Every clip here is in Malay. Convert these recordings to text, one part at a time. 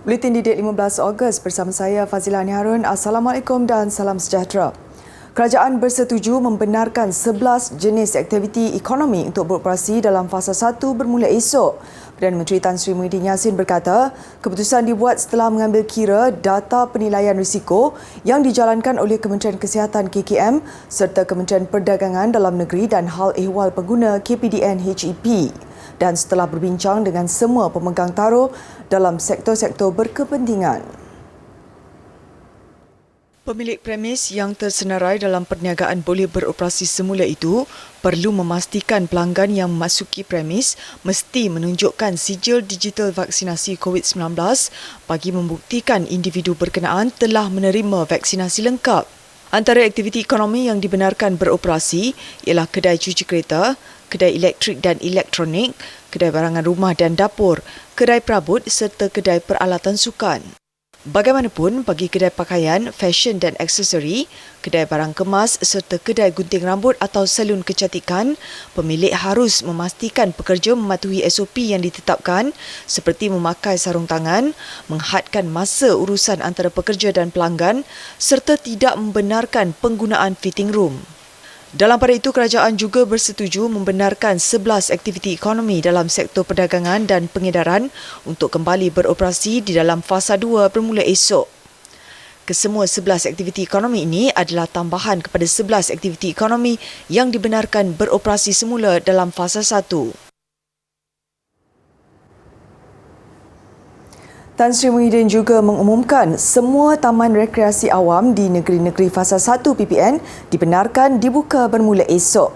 Buletin Didik 15 Ogos bersama saya Fazila Harun. Assalamualaikum dan salam sejahtera. Kerajaan bersetuju membenarkan 11 jenis aktiviti ekonomi untuk beroperasi dalam fasa 1 bermula esok. Perdana Menteri Tan Sri Muhyiddin Yassin berkata, keputusan dibuat setelah mengambil kira data penilaian risiko yang dijalankan oleh Kementerian Kesihatan KKM serta Kementerian Perdagangan Dalam Negeri dan Hal Ehwal Pengguna KPDN HEP. Dan setelah berbincang dengan semua pemegang taruh dalam sektor-sektor berkepentingan. Pemilik premis yang tersenarai dalam perniagaan boleh beroperasi semula itu perlu memastikan pelanggan yang memasuki premis mesti menunjukkan sijil digital vaksinasi COVID-19 bagi membuktikan individu berkenaan telah menerima vaksinasi lengkap. Antara aktiviti ekonomi yang dibenarkan beroperasi ialah kedai cuci kereta, kedai elektrik dan elektronik, kedai barangan rumah dan dapur, kedai perabot serta kedai peralatan sukan. Bagaimanapun, bagi kedai pakaian, fashion dan aksesori, kedai barang kemas serta kedai gunting rambut atau salon kecantikan, pemilik harus memastikan pekerja mematuhi SOP yang ditetapkan seperti memakai sarung tangan, menghadkan masa urusan antara pekerja dan pelanggan serta tidak membenarkan penggunaan fitting room. Dalam pada itu, kerajaan juga bersetuju membenarkan 11 aktiviti ekonomi dalam sektor perdagangan dan pengedaran untuk kembali beroperasi di dalam fasa 2 bermula esok. Kesemua 11 aktiviti ekonomi ini adalah tambahan kepada 11 aktiviti ekonomi yang dibenarkan beroperasi semula dalam fasa 1. Tan Sri Muhyiddin juga mengumumkan semua taman rekreasi awam di negeri-negeri fasa 1 PPN dibenarkan dibuka bermula esok.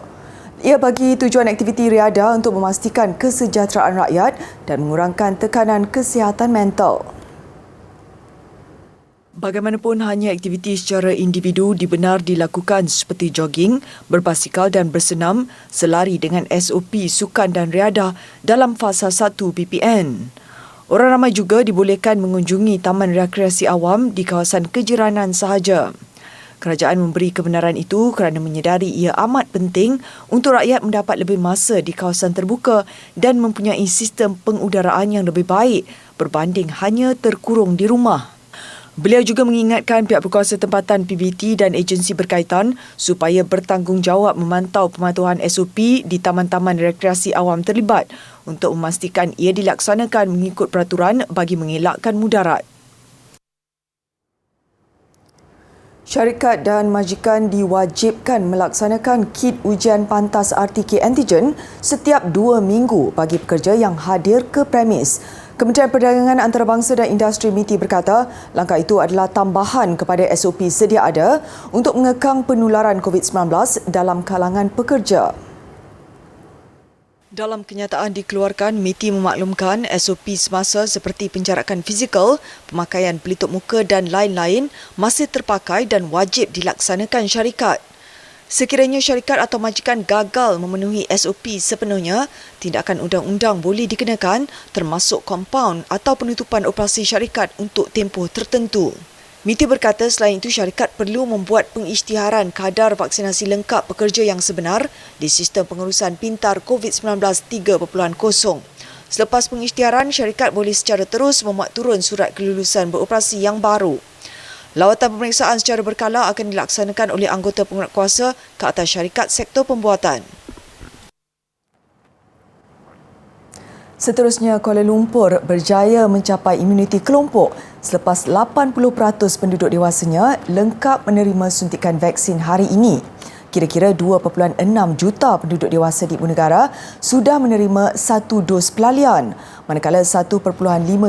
Ia bagi tujuan aktiviti riadah untuk memastikan kesejahteraan rakyat dan mengurangkan tekanan kesihatan mental. Bagaimanapun, hanya aktiviti secara individu dibenar dilakukan seperti jogging, berbasikal dan bersenam selari dengan SOP sukan dan riadah dalam fasa 1 PPN. Orang ramai juga dibolehkan mengunjungi taman rekreasi awam di kawasan kejiranan sahaja. Kerajaan memberi kebenaran itu kerana menyedari ia amat penting untuk rakyat mendapat lebih masa di kawasan terbuka dan mempunyai sistem pengudaraan yang lebih baik berbanding hanya terkurung di rumah. Beliau juga mengingatkan pihak berkuasa tempatan PBT dan agensi berkaitan supaya bertanggungjawab memantau pematuhan SOP di taman-taman rekreasi awam terlibat untuk memastikan ia dilaksanakan mengikut peraturan bagi mengelakkan mudarat. Syarikat dan majikan diwajibkan melaksanakan kit ujian pantas RTK antigen setiap 2 minggu bagi pekerja yang hadir ke premis. Kementerian Perdagangan Antarabangsa dan Industri MITI berkata langkah itu adalah tambahan kepada SOP sedia ada untuk mengekang penularan COVID-19 dalam kalangan pekerja. Dalam kenyataan dikeluarkan, MITI memaklumkan SOP semasa seperti penjarakan fizikal, pemakaian pelitup muka dan lain-lain masih terpakai dan wajib dilaksanakan syarikat. Sekiranya syarikat atau majikan gagal memenuhi SOP sepenuhnya, tindakan undang-undang boleh dikenakan termasuk kompaun atau penutupan operasi syarikat untuk tempoh tertentu. MITI berkata selain itu syarikat perlu membuat pengisytiharan kadar vaksinasi lengkap pekerja yang sebenar di sistem pengurusan pintar COVID-19 3.0. Selepas pengisytiharan, syarikat boleh secara terus memuat turun surat kelulusan beroperasi yang baru. Lawatan pemeriksaan secara berkala akan dilaksanakan oleh anggota penguatkuasa ke atas syarikat sektor pembuatan. Seterusnya, Kuala Lumpur berjaya mencapai imuniti kelompok selepas 80% penduduk dewasanya lengkap menerima suntikan vaksin hari ini. Kira-kira 2.6 juta penduduk dewasa di Ibu Negara sudah menerima 1 dos pelalian, manakala 1.5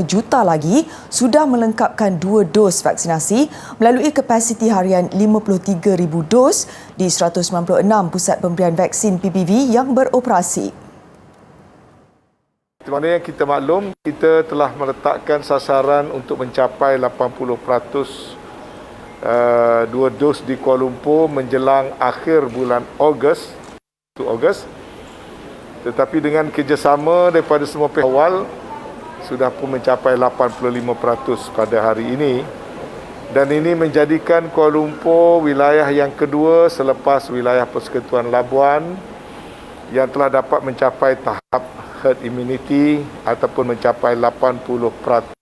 juta lagi sudah melengkapkan 2 dos vaksinasi melalui kapasiti harian 53,000 dos di 196 pusat pemberian vaksin PPV yang beroperasi. Di mana yang kita maklum, kita telah meletakkan sasaran untuk mencapai 80% 2 dos di Kuala Lumpur menjelang akhir bulan Ogos. Tetapi dengan kerjasama daripada semua pihak awal, sudah pun mencapai 85% pada hari ini. Dan ini menjadikan Kuala Lumpur wilayah yang kedua selepas wilayah Persekutuan Labuan yang telah dapat mencapai tahap herd immunity ataupun mencapai 80%.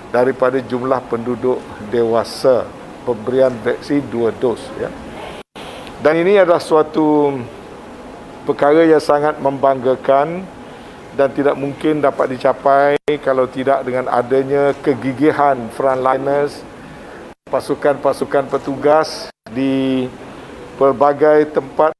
daripada jumlah penduduk dewasa pemberian vaksin 2 dos. Ya. Dan ini adalah suatu perkara yang sangat membanggakan dan tidak mungkin dapat dicapai kalau tidak dengan adanya kegigihan frontliners, pasukan-pasukan petugas di pelbagai tempat.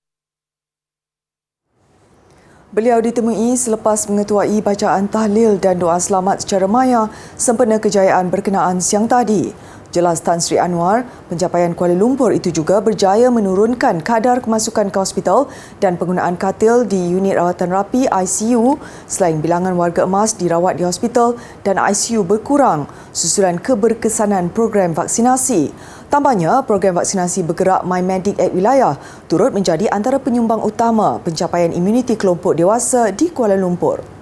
Beliau ditemui selepas mengetuai bacaan tahlil dan doa selamat secara maya sempena kejayaan berkenaan siang tadi. Jelas Tan Sri Anwar, pencapaian Kuala Lumpur itu juga berjaya menurunkan kadar kemasukan ke hospital dan penggunaan katil di unit rawatan rapi ICU selain bilangan warga emas dirawat di hospital dan ICU berkurang susulan keberkesanan program vaksinasi. Tambahnya, program vaksinasi bergerak MyMedic at Wilayah turut menjadi antara penyumbang utama pencapaian imuniti kelompok dewasa di Kuala Lumpur.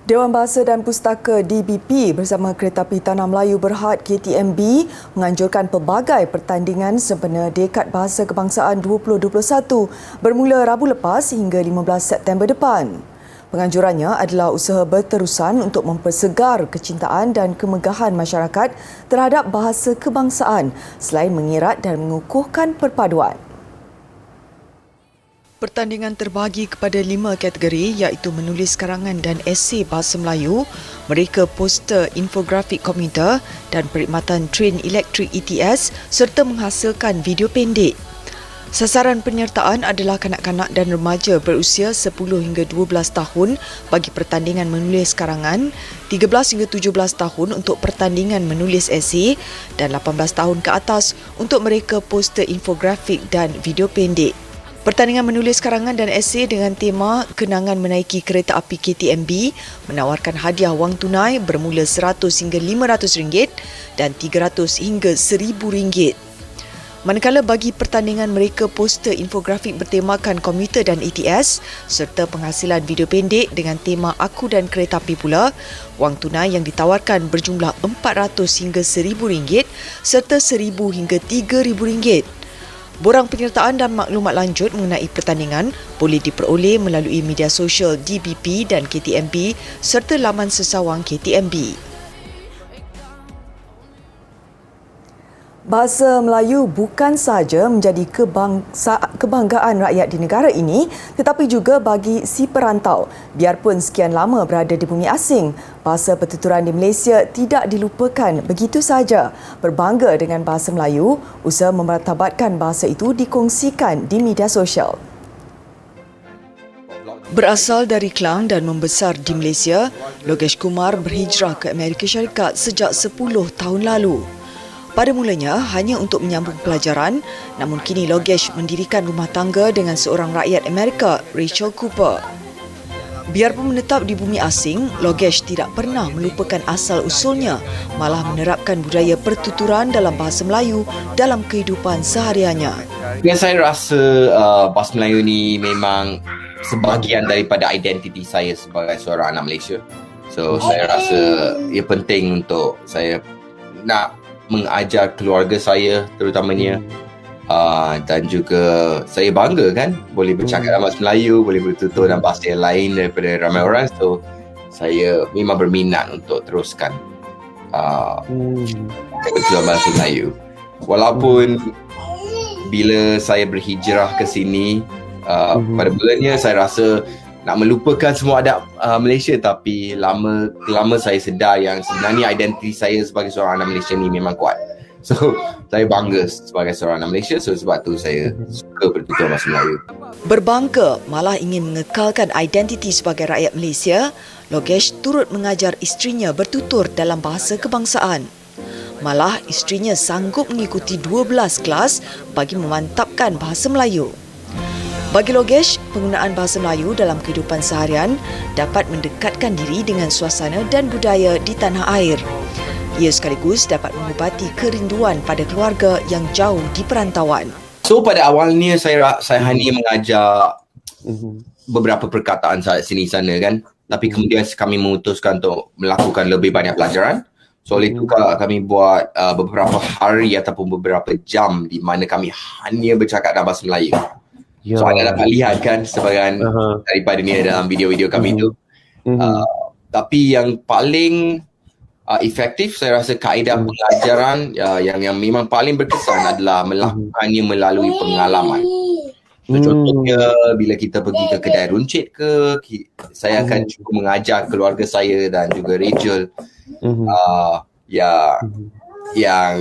Dewan Bahasa dan Pustaka DBP bersama Keretapi Tanah Melayu Berhad KTMB menganjurkan pelbagai pertandingan sempena Dekad Bahasa Kebangsaan 2021 bermula Rabu lepas hingga 15 September depan. Penganjurannya adalah usaha berterusan untuk mempersegar kecintaan dan kemegahan masyarakat terhadap bahasa kebangsaan selain mengirat dan mengukuhkan perpaduan. Pertandingan terbahagi kepada 5 kategori iaitu menulis karangan dan esei bahasa Melayu, mereka poster infografik komputer dan perkhidmatan train elektrik ETS serta menghasilkan video pendek. Sasaran penyertaan adalah kanak-kanak dan remaja berusia 10 hingga 12 tahun bagi pertandingan menulis karangan, 13 hingga 17 tahun untuk pertandingan menulis esei dan 18 tahun ke atas untuk mereka poster infografik dan video pendek. Pertandingan menulis karangan dan esei dengan tema Kenangan Menaiki Kereta Api KTMB menawarkan hadiah wang tunai bermula RM100 hingga RM500 dan RM300 hingga RM1,000. Manakala bagi pertandingan mereka poster infografik bertemakan komputer dan ETS serta penghasilan video pendek dengan tema Aku dan Kereta Api pula, wang tunai yang ditawarkan berjumlah RM400 hingga RM1,000 serta RM1,000 hingga RM3,000. Borang penyertaan dan maklumat lanjut mengenai pertandingan boleh diperoleh melalui media sosial DBP dan KTMB serta laman sesawang KTMB. Bahasa Melayu bukan sahaja menjadi kebanggaan rakyat di negara ini tetapi juga bagi si perantau. Biarpun sekian lama berada di bumi asing, bahasa pertuturan di Malaysia tidak dilupakan begitu sahaja. Berbangga dengan bahasa Melayu, usaha memartabatkan bahasa itu dikongsikan di media sosial. Berasal dari Klang dan membesar di Malaysia, Logesh Kumar berhijrah ke Amerika Syarikat sejak 10 tahun lalu. Pada mulanya hanya untuk menyambung pelajaran, namun kini Logesh mendirikan rumah tangga dengan seorang rakyat Amerika, Rachel Cooper. Biarpun menetap di bumi asing, Logesh tidak pernah melupakan asal usulnya, malah menerapkan budaya pertuturan dalam bahasa Melayu dalam kehidupan sehariannya. Ya, saya rasa bahasa Melayu ni memang sebahagian daripada identiti saya sebagai seorang anak Malaysia. So, saya rasa ia penting untuk saya nak mengajar keluarga saya terutamanya dan juga saya bangga kan boleh bercakap dalam bahasa Melayu, boleh bertutur dalam bahasa yang lain daripada ramai orang. So saya memang berminat untuk teruskan bertutur bahasa Melayu. Walaupun bila saya berhijrah ke sini pada bulannya saya rasa nak melupakan semua adab Malaysia, tapi lama saya sedar yang sebenarnya identiti saya sebagai seorang anak Malaysia ni memang kuat. So saya bangga sebagai seorang anak Malaysia, so sebab tu saya suka bertutur bahasa Melayu. Berbangga malah ingin mengekalkan identiti sebagai rakyat Malaysia, Logesh turut mengajar isterinya bertutur dalam bahasa kebangsaan. Malah isterinya sanggup mengikuti 12 kelas bagi memantapkan bahasa Melayu. Bagi Logesh, penggunaan bahasa Melayu dalam kehidupan seharian dapat mendekatkan diri dengan suasana dan budaya di tanah air. Ia sekaligus dapat mengubati kerinduan pada keluarga yang jauh di perantauan. So pada awalnya saya hanya mengajar beberapa perkataan sini sana kan. Tapi kemudian kami memutuskan untuk melakukan lebih banyak pelajaran. So oleh itu kami buat beberapa hari ataupun beberapa jam di mana kami hanya bercakap dalam bahasa Melayu. So anda dapat lihat kan sebagian daripada ni dalam video-video kami tu. Tapi yang paling efektif saya rasa kaedah pengajaran yang memang paling berkesan adalah melakukannya melalui pengalaman. So, contohnya bila kita pergi ke kedai runcit saya akan cuba mengajar keluarga saya dan juga Rachel yang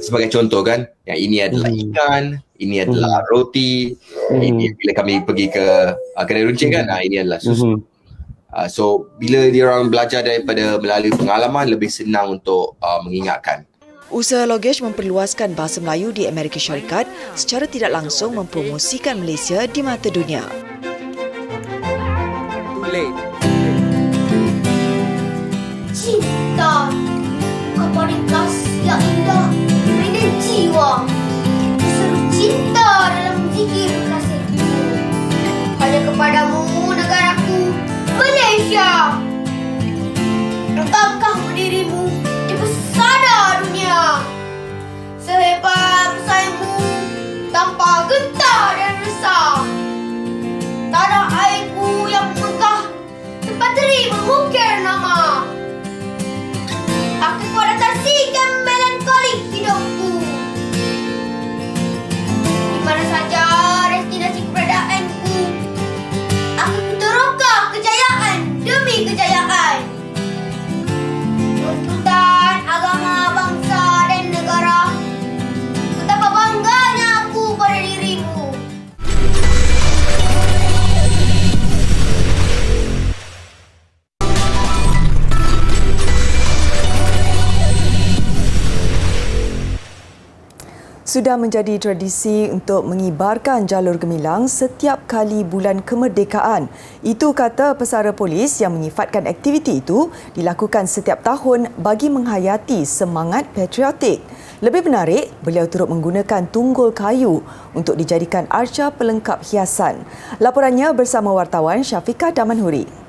sebagai contoh kan, yang ini adalah ikan, ini adalah roti, ini bila kami pergi ke kedai runcit kan, ini adalah susu. So bila dia orang belajar daripada melalui pengalaman, lebih senang untuk mengingatkan. Usaha Logesh memperluaskan bahasa Melayu di Amerika Syarikat secara tidak langsung mempromosikan Malaysia di mata dunia. Cinta kepada kasih yang indah dan jiwa, seru cinta dalam zikir kasihku hanya kepadamu negaraku Malaysia. Engkaukah dirimu di pesada dunia, sehebat pesaingmu tanpa gentar dan resah. Tanah airku yang megah tempat diri mengukir nama. Aku pada saksikan melankolik hidupku. Di mana saja destinasi keberadaanku, aku teroka kejayaan demi kejayaan. Tuntutan agama, bangsa dan negara, betapa bangganya aku pada dirimu. Sudah menjadi tradisi untuk mengibarkan jalur gemilang setiap kali bulan kemerdekaan. Itu kata pesara polis yang menyifatkan aktiviti itu dilakukan setiap tahun bagi menghayati semangat patriotik. Lebih menarik, beliau turut menggunakan tunggul kayu untuk dijadikan arca pelengkap hiasan. Laporannya bersama wartawan Syafiqah Damanhuri.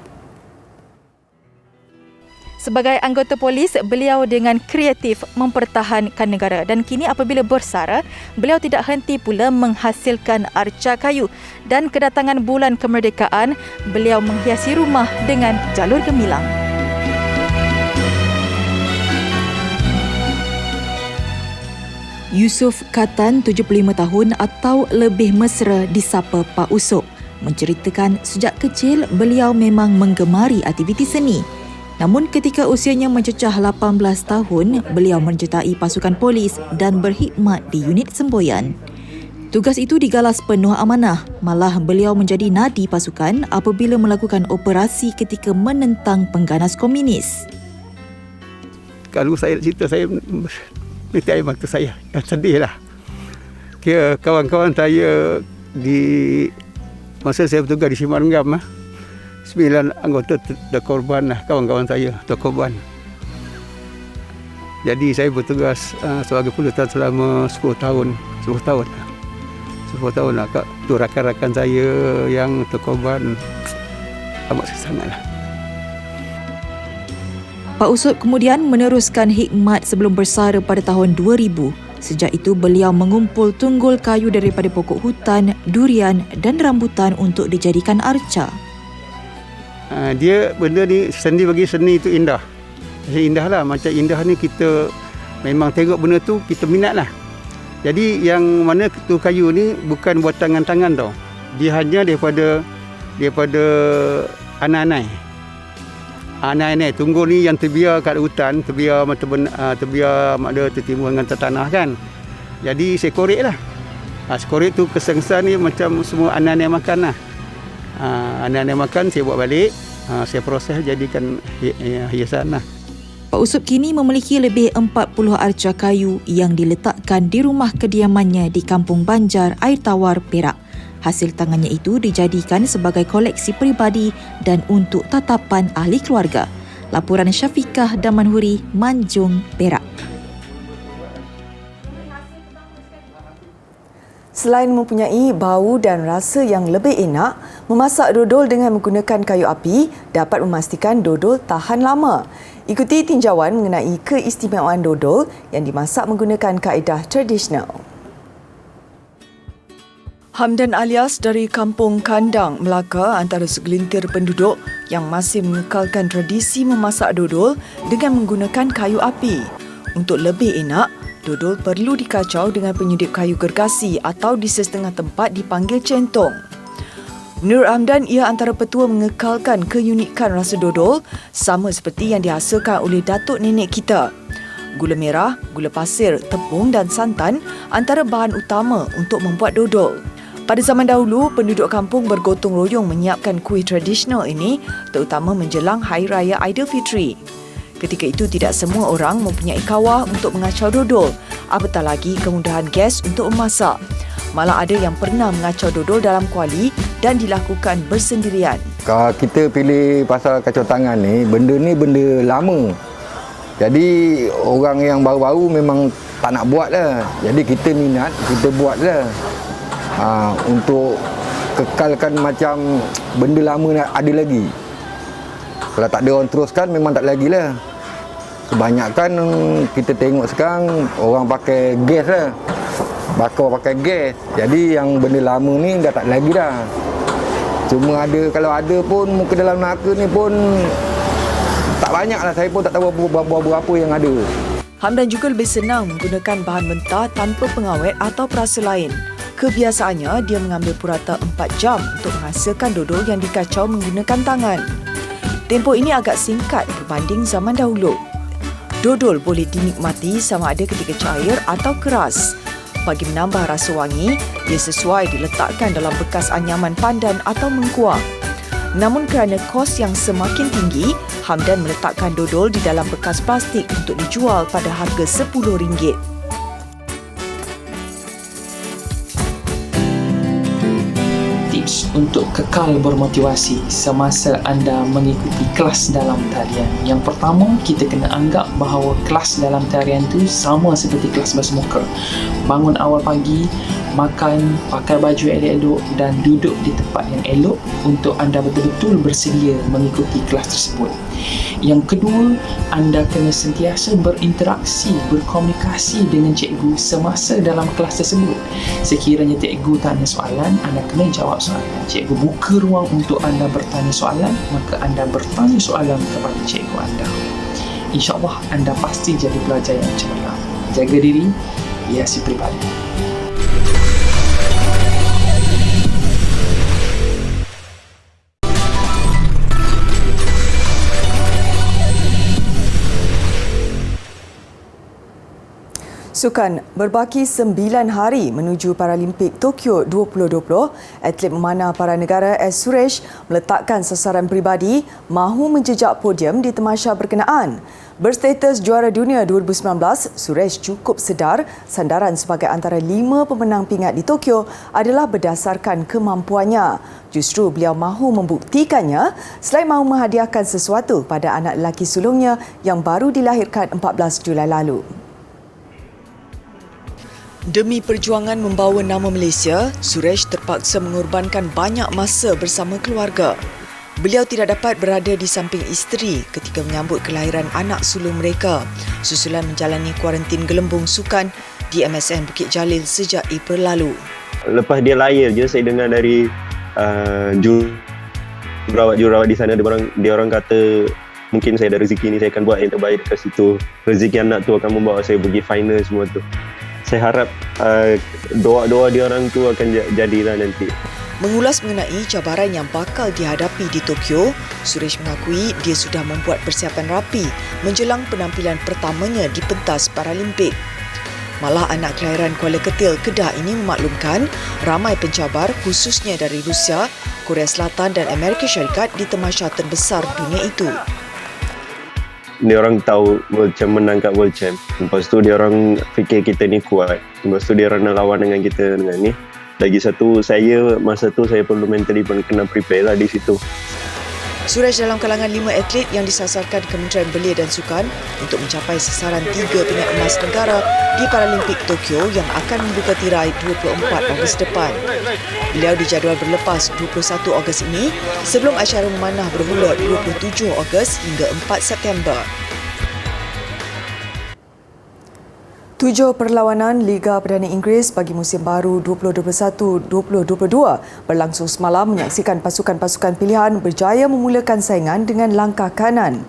Sebagai anggota polis, beliau dengan kreatif mempertahankan negara dan kini apabila bersara, beliau tidak henti pula menghasilkan arca kayu dan kedatangan bulan kemerdekaan, beliau menghiasi rumah dengan jalur gemilang. Yusuf Katan, 75 tahun atau lebih mesra disapa Pak Usop, menceritakan sejak kecil beliau memang menggemari aktiviti seni. Namun ketika usianya mencecah 18 tahun, beliau menyertai pasukan polis dan berkhidmat di unit semboyan. Tugas itu digalas penuh amanah, malah beliau menjadi nadi pasukan apabila melakukan operasi ketika menentang pengganas komunis. Kalau saya cerita, saya mesti air mata saya. Sedih lah. Kira kawan-kawan saya masa saya bertugas di Simarenggam, 9 anggota terkorban lah, kawan-kawan saya terkorban. Jadi saya bertugas sebagai pulutan selama 10 tahun lah. Tu rakan-rakan saya yang terkorban amat sangat lah. Pak Usop kemudian meneruskan khidmat sebelum bersara pada tahun 2000. Sejak itu beliau mengumpul tunggul kayu daripada pokok hutan, durian dan rambutan untuk dijadikan arca. Dia benda ni bagi seni itu indah. Indah lah, macam indah ni kita memang tengok benda tu kita minat lah. Jadi yang mana tu kayu ni bukan buat tangan-tangan tau. Dia hanya daripada anai-anai. Anai-anai tunggul ni yang terbiar kat hutan, terbiar ada tertimbun dengan tanah kan. Jadi saya korek lah. Saya korek tu kesan-kesan ni macam semua anai-anai makan lah. Anak-anak makan, saya buat balik, saya proses jadikan hiasan lah. Pak Usop kini memiliki lebih 40 arca kayu yang diletakkan di rumah kediamannya di Kampung Banjar, Air Tawar, Perak. Hasil tangannya itu dijadikan sebagai koleksi peribadi dan untuk tatapan ahli keluarga. Laporan Syafiqah Damanhuri, Manjung, Perak. Selain mempunyai bau dan rasa yang lebih enak, memasak dodol dengan menggunakan kayu api dapat memastikan dodol tahan lama. Ikuti tinjauan mengenai keistimewaan dodol yang dimasak menggunakan kaedah tradisional. Hamdan alias dari Kampung Kandang, Melaka antara segelintir penduduk yang masih mengekalkan tradisi memasak dodol dengan menggunakan kayu api. Untuk lebih enak, dodol perlu dikacau dengan penyedip kayu gergasi atau di setengah tempat dipanggil centong. Menurut Hamdan, ia antara petua mengekalkan keunikan rasa dodol sama seperti yang dihasilkan oleh datuk nenek kita. Gula merah, gula pasir, tepung dan santan antara bahan utama untuk membuat dodol. Pada zaman dahulu, penduduk kampung bergotong royong menyiapkan kuih tradisional ini terutama menjelang Hari Raya Aidilfitri. Ketika itu tidak semua orang mempunyai kawah untuk mengacau dodol, apatah lagi kemudahan gas untuk memasak. Malah ada yang pernah mengacau dodol dalam kuali dan dilakukan bersendirian. Kalau kita pilih pasal kacau tangan ni benda lama. Jadi orang yang baru-baru memang tak nak buat lah. Jadi kita minat, kita buat lah. Untuk kekalkan macam benda lama ada lagi. Kalau tak ada orang teruskan memang tak lagi lah. Kebanyakan kita tengok sekarang orang pakai gas lah. Bakar pakai gas. Jadi yang benda lama ni dah tak lagi dah. Cuma ada, kalau ada pun muka dalam neraka ni pun tak banyak lah. Saya pun tak tahu berapa yang ada. Hamdan juga lebih senang menggunakan bahan mentah tanpa pengawet atau perasa lain. Kebiasaannya, dia mengambil purata 4 jam untuk menghasilkan dodol yang dikacau menggunakan tangan. Tempoh ini agak singkat berbanding zaman dahulu. Dodol boleh dinikmati sama ada ketika cair atau keras. Bagi menambah rasa wangi, ia sesuai diletakkan dalam bekas anyaman pandan atau mengkuang. Namun kerana kos yang semakin tinggi, Hamdan meletakkan dodol di dalam bekas plastik untuk dijual pada harga RM10. Tips untuk kekal bermotivasi semasa anda mengikuti kelas dalam tarian. Yang pertama, kita kena anggap bahawa kelas dalam tarian tu sama seperti kelas bersemuka. Bangun awal pagi, makan, pakai baju elok-elok dan duduk di tempat yang elok untuk anda betul-betul bersedia mengikuti kelas tersebut. Yang kedua, anda kena sentiasa berinteraksi, berkomunikasi dengan cikgu semasa dalam kelas tersebut. Sekiranya cikgu tanya soalan, anda kena jawab soalan. Cikgu buka ruang untuk anda bertanya soalan, maka anda bertanya soalan kepada cikgu anda. InsyaAllah anda pasti jadi pelajar yang cemerlang. Jaga diri, hiasi peribadi. Sukan, berbaki 9 hari menuju Paralimpik Tokyo 2020, atlet memanah para negara S. Suresh meletakkan sasaran peribadi mahu menjejak podium di tamasya berkenaan. Berstatus juara dunia 2019, Suresh cukup sedar sandaran sebagai antara 5 pemenang pingat di Tokyo adalah berdasarkan kemampuannya. Justru beliau mahu membuktikannya selain mahu menghadiahkan sesuatu pada anak lelaki sulungnya yang baru dilahirkan 14 Julai lalu. Demi perjuangan membawa nama Malaysia, Suresh terpaksa mengorbankan banyak masa bersama keluarga. Beliau tidak dapat berada di samping isteri ketika menyambut kelahiran anak sulung mereka susulan menjalani kuarantin gelembung sukan di MSN Bukit Jalil sejak April lalu. Lepas dia lahir je, saya dengar dari jururawat di sana, dia orang kata mungkin saya ada rezeki ni, saya akan buat yang terbaik dekat situ. Rezeki anak tu akan membawa saya pergi final semua tu. Saya harap doa-doa dia orang tu akan jadilah nanti. Mengulas mengenai cabaran yang bakal dihadapi di Tokyo, Suresh mengakui dia sudah membuat persiapan rapi menjelang penampilan pertamanya di pentas Paralimpik. Malah anak kelahiran Kuala Ketil, Kedah ini memaklumkan ramai pencabar khususnya dari Rusia, Korea Selatan dan Amerika Syarikat di tamasya terbesar dunia itu. dia orang tahu World Champ menang kat World Champ. Lepas tu dia orang fikir kita ni kuat. Lepas tu dia orang nak lawan dengan kita dengan ni. Lagi satu, masa tu saya perlu mentally pun kena prepare lah di situ. Suresh dalam kalangan 5 atlet yang disasarkan Kementerian Belia dan Sukan untuk mencapai sasaran 3 pingat emas negara di Paralimpik Tokyo yang akan membuka tirai 24 Ogos depan. Beliau dijadual berlepas 21 Ogos ini sebelum acara memanah bermula 27 Ogos hingga 4 September. 7 perlawanan Liga Perdana Inggeris bagi musim baru 2021-2022 berlangsung semalam menyaksikan pasukan-pasukan pilihan berjaya memulakan saingan dengan langkah kanan.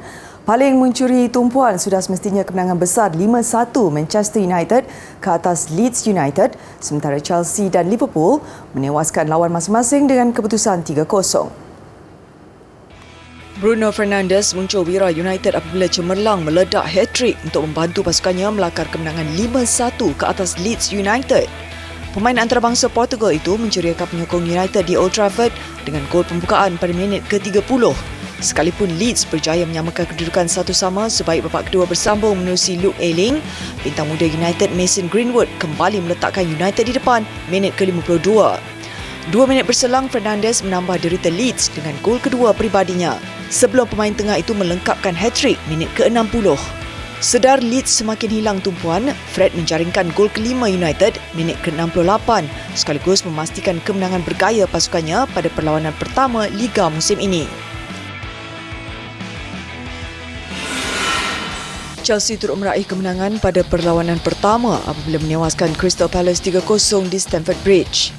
Paling mencuri tumpuan sudah semestinya kemenangan besar 5-1 Manchester United ke atas Leeds United, sementara Chelsea dan Liverpool menewaskan lawan masing-masing dengan keputusan 3-0. Bruno Fernandes muncul wira United apabila cemerlang meledak hat-trick untuk membantu pasukannya melakar kemenangan 5-1 ke atas Leeds United. Pemain antarabangsa Portugal itu menceriakan penyokong United di Old Trafford dengan gol pembukaan pada minit ke-30. Sekalipun Leeds berjaya menyamakan kedudukan 1-1 sebaik babak kedua bersambung menerusi Luke Ayling, bintang muda United Mason Greenwood kembali meletakkan United di depan minit ke-52. 2 minit berselang, Fernandes menambah derita Leeds dengan gol kedua peribadinya sebelum pemain tengah itu melengkapkan hat-trick minit ke-60. Sedar Leeds semakin hilang tumpuan, Fred menjaringkan gol kelima United minit ke-68 sekaligus memastikan kemenangan bergaya pasukannya pada perlawanan pertama Liga musim ini. Chelsea turut meraih kemenangan pada perlawanan pertama apabila menewaskan Crystal Palace 3-0 di Stamford Bridge.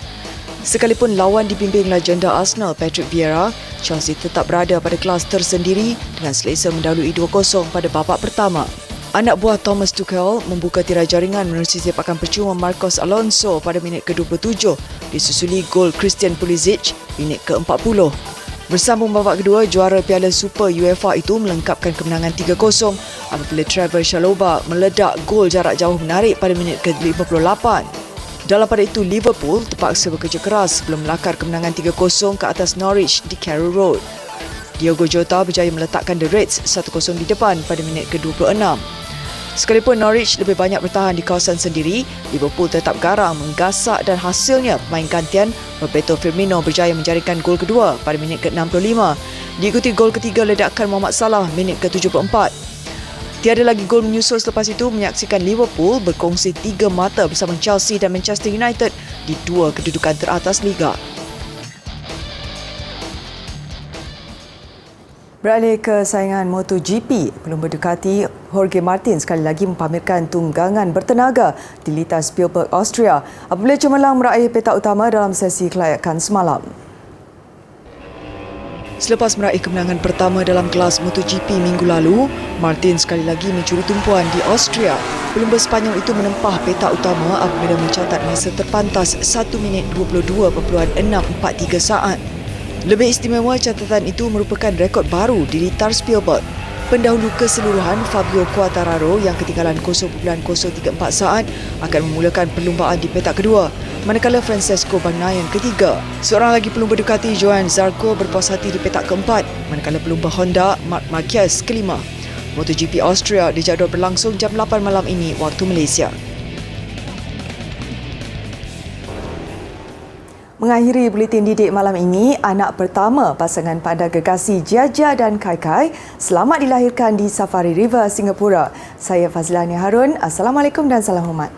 Sekalipun lawan dibimbing legenda Arsenal Patrick Vieira, Chelsea tetap berada pada kelas tersendiri dengan selesa mendahului 2-0 pada babak pertama. Anak buah Thomas Tuchel membuka tirai jaringan menerusi sepakan percuma Marcos Alonso pada minit ke-27 disusuli gol Christian Pulisic minit ke-40. Bersambung babak kedua, juara Piala Super UEFA itu melengkapkan kemenangan 3-0 apabila Trevor Chalobah meledak gol jarak jauh menarik pada minit ke-58. Dalam pada itu, Liverpool terpaksa bekerja keras sebelum melakar kemenangan 3-0 ke atas Norwich di Carrow Road. Diogo Jota berjaya meletakkan The Reds 1-0 di depan pada minit ke-26. Sekalipun Norwich lebih banyak bertahan di kawasan sendiri, Liverpool tetap garang menggasak dan hasilnya pemain gantian Roberto Firmino berjaya menjaringkan gol kedua pada minit ke-65. Diikuti gol ketiga ledakan Mohamed Salah minit ke-74. Tiada lagi gol menyusul selepas itu menyaksikan Liverpool berkongsi 3 mata bersama Chelsea dan Manchester United di 2 kedudukan teratas Liga. Beralih ke saingan MotoGP, pelumba Ducati Jorge Martin sekali lagi mempamerkan tunggangan bertenaga di litas Spielberg, Austria apabila cemerlang meraih petak utama dalam sesi kelayakan semalam. Selepas meraih kemenangan pertama dalam kelas MotoGP minggu lalu, Martin sekali lagi mencuri tumpuan di Austria. Pelumba Sepanyol itu menempah petak utama apabila mencatat masa terpantas 1 minit 22.643 saat. Lebih istimewa, catatan itu merupakan rekod baru di litar Spielberg. Pendahulu keseluruhan Fabio Quartararo yang ketinggalan 0.034 saat akan memulakan perlumbaan di petak kedua, manakala Francesco Bagnaia yang ketiga. Seorang lagi pelumba Ducati, Johan Zarco, berpuas hati di petak keempat, manakala pelumba Honda, Marc Marquez, kelima. MotoGP Austria dijadual berlangsung jam 8 malam ini waktu Malaysia. Mengakhiri buletin didik malam ini, anak pertama pasangan panda gergasi Jia dan Kai Kai selamat dilahirkan di Safari River, Singapura. Saya Fazlania Harun. Assalamualaikum dan salam hormat.